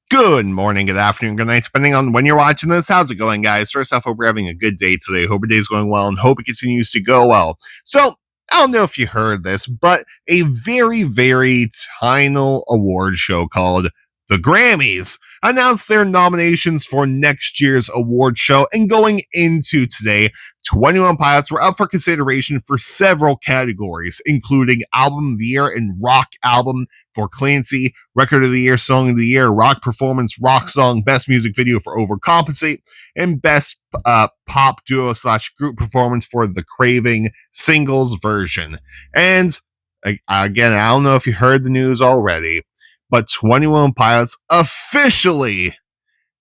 Good morning, good afternoon, good night, depending on when you're watching this. How's it going, guys? First off, hope you're having a good day today. Hope your day's going well and hope it continues to go well. So, I don't know if you heard this, but a very tiny award show called the Grammys announced their nominations for next year's award show. And going into today, 21 Pilots were up for consideration for several categories, including Album of the Year and Rock Album for Clancy, Record of the Year, Song of the Year, Rock Performance, Rock Song, Best Music Video for Overcompensate, and Best Pop Duo / Group Performance for The Craving Singles Version. And again, I don't know if you heard the news already, but 21 Pilots officially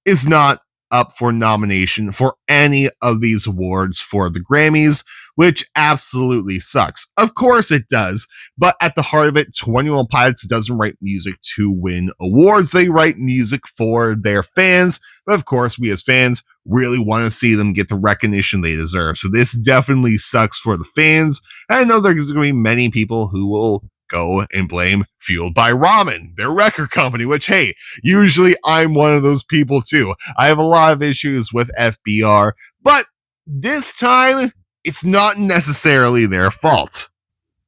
is not up for nomination for any of these awards for the Grammys, which absolutely sucks. Of course it does, but at the heart of it, 21 Pilots doesn't write music to win awards. They write music for their fans, but of course we as fans really want to see them get the recognition they deserve. So this definitely sucks for the fans. I know there's going to be many people who will go and blame Fueled by Ramen, their record company, which, hey, usually I'm one of those people too. I have a lot of issues with FBR, but this time it's not necessarily their fault.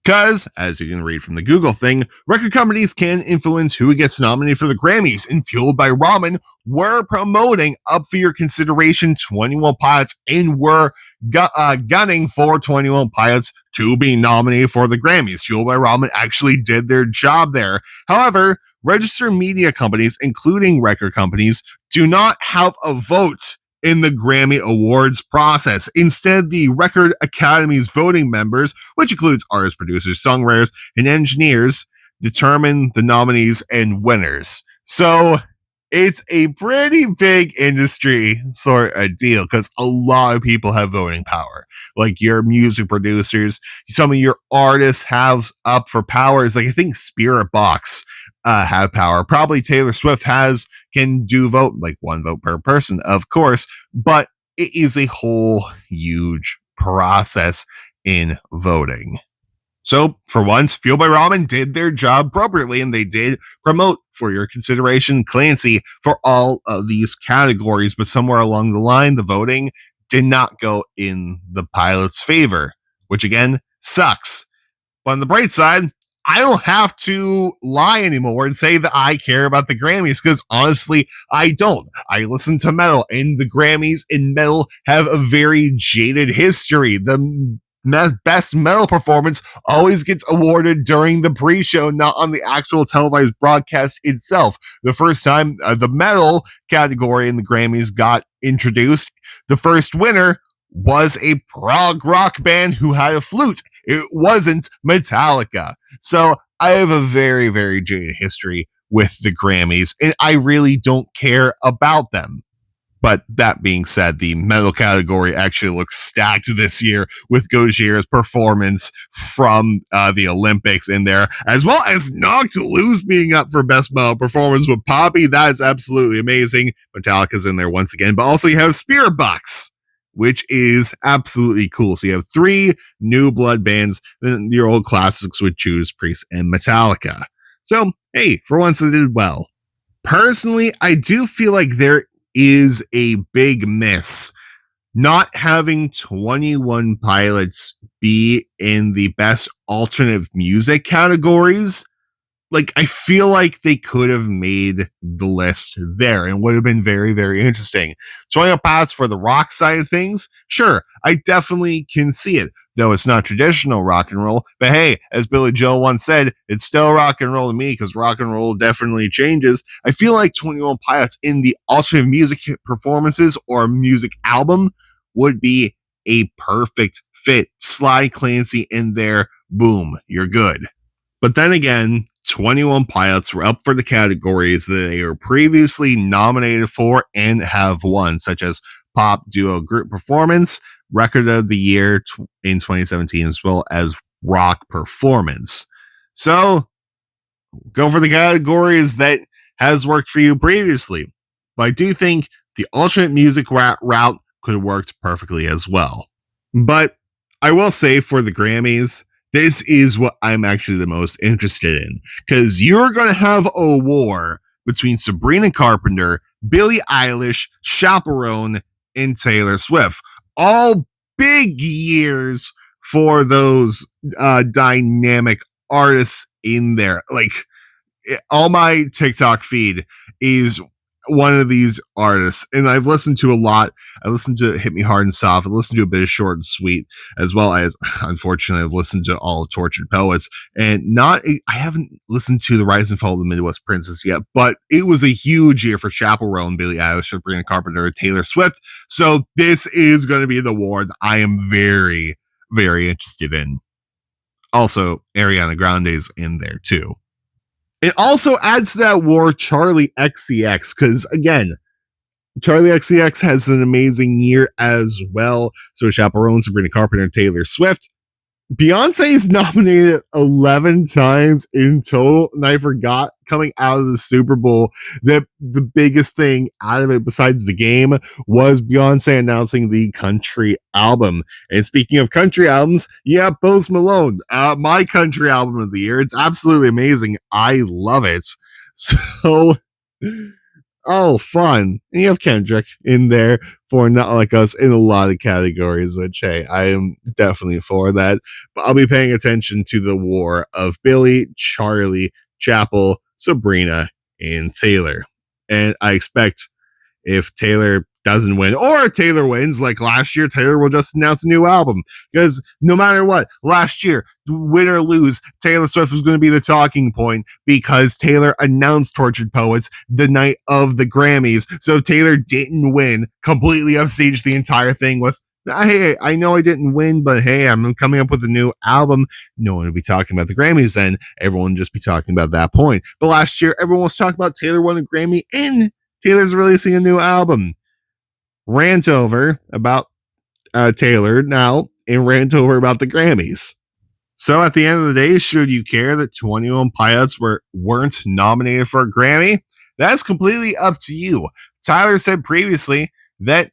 Because, as you can read from the Google thing, record companies can influence who gets nominated for the Grammys, and Fueled by Ramen were promoting up for your consideration 21 Pilots and were gunning for 21 Pilots to be nominated for the Grammys. Fueled by Ramen actually did their job there. However, registered media companies, including record companies, do not have a vote in the Grammy Awards process. Instead, the Record Academy's voting members, which includes artists, producers, songwriters, and engineers, determine the nominees and winners. So it's a pretty big industry sort of deal because a lot of people have voting power. Like your music producers, some of your artists have up for powers. Like I think Spirit Box have power. Probably Taylor Swift can do vote, like one vote per person, of course, but it is a whole huge process in voting. So, for once, Fueled by Ramen did their job appropriately, and they did promote for your consideration Clancy for all of these categories, but somewhere along the line, the voting did not go in the pilot's favor, which again, sucks. But on the bright side, I don't have to lie anymore and say that I care about the Grammys because honestly, I don't. I listen to metal, and the Grammys in metal have a very jaded history. The best metal performance always gets awarded during the pre-show, not on the actual televised broadcast itself. The first time the metal category in the Grammys got introduced, the first winner was a prog rock band who had a flute. It wasn't Metallica. So I have a very jaded history with the Grammys, and I really don't care about them. But that being said, the metal category actually looks stacked this year with Gojira's performance from the Olympics in there, as well as Knocked Loose being up for Best Metal Performance with Poppy. That is absolutely amazing. Metallica's in there once again, but also you have Spirit Box, which is absolutely cool. So you have 3 new blood bands, and your old classics with Judas Priest and Metallica. So, hey, for once they did well. Personally, I do feel like there is a big miss not having 21 Pilots be in the best alternative music categories. Like, I feel like they could have made the list there and would have been very interesting. 21 Pilots for the rock side of things, sure, I definitely can see it. Though it's not traditional rock and roll, but hey, as Billy Joel once said, it's still rock and roll to me because rock and roll definitely changes. I feel like 21 Pilots in the alternative music performances or music album would be a perfect fit. Slide Clancy in there, boom, you're good. But then again, 21 Pilots were up for the categories that they were previously nominated for and have won, such as Pop Duo Group Performance, Record of the Year in 2017, as well as Rock Performance. So, go for the categories that has worked for you previously. But I do think the alternate music route could have worked perfectly as well. But I will say for the Grammys, this is what I'm actually the most interested in, because you're going to have a war between Sabrina Carpenter, Billie Eilish, Chaperone, and Taylor Swift. All big years for those dynamic artists in there. Like, all my TikTok feed is one of these artists, and I've listened to a lot. I listened to Hit Me Hard and Soft. I listened to a bit of Short and Sweet, as well as, unfortunately, I've listened to all of Tortured Poets, and I haven't listened to The Rise and Fall of the Midwest Princess yet, but it was a huge year for Chaperone, Billie Eilish, Sabrina Carpenter, Taylor Swift. So this is going to be the war that I am very, very interested in. Also, Ariana Grande's in there too. It also adds to that war Charlie XCX, because again, Charlie XCX has an amazing year as well. So Chaperone, Sabrina Carpenter, Taylor Swift. Beyonce is nominated 11 times in total, and I forgot coming out of the Super Bowl that the biggest thing out of it besides the game was Beyonce announcing the country album. And speaking of country albums, yeah, Post Malone, my country album of the year. It's absolutely amazing. I love it. So, oh, fun. And you have Kendrick in there for Not Like Us in a lot of categories, which, hey, I am definitely for that. But I'll be paying attention to the war of Billie, Charlie, Chapel, Sabrina, and Taylor. And I expect if Taylor doesn't win, or Taylor wins, like last year, Taylor will just announce a new album. Because no matter what, last year, win or lose, Taylor Swift was going to be the talking point because Taylor announced Tortured Poets the night of the Grammys. So if Taylor didn't win, completely upstaged the entire thing with, hey, I know I didn't win, but hey, I'm coming up with a new album. No one would be talking about the Grammys then. Everyone would just be talking about that point. But last year, everyone was talking about Taylor won a Grammy and Taylor's releasing a new album. Rant over about Taylor now and rant over about the Grammys. So at the end of the day, should you care that 21 Pilots weren't nominated for a Grammy? That's completely up to you. Tyler said previously that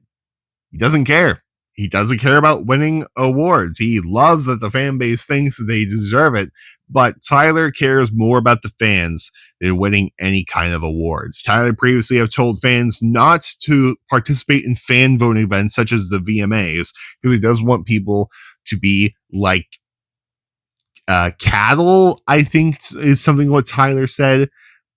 he doesn't care. He doesn't care about winning awards. He loves that the fan base thinks that they deserve it, but Tyler cares more about the fans than winning any kind of awards. Tyler previously have told fans not to participate in fan voting events such as the VMAs because he does want people to be like cattle, I think is something what Tyler said,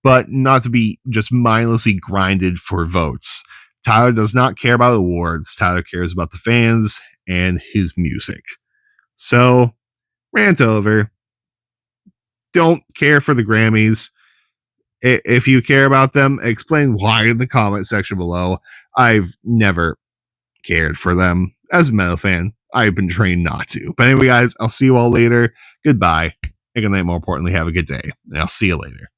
but not to be just mindlessly grinded for votes. Tyler does not care about awards. Tyler cares about the fans and his music. So, rant over. Don't care for the Grammys. If you care about them, explain why in the comment section below. I've never cared for them. As a metal fan, I've been trained not to. But anyway, guys, I'll see you all later. Goodbye. And good night, more importantly, have a good day. And I'll see you later.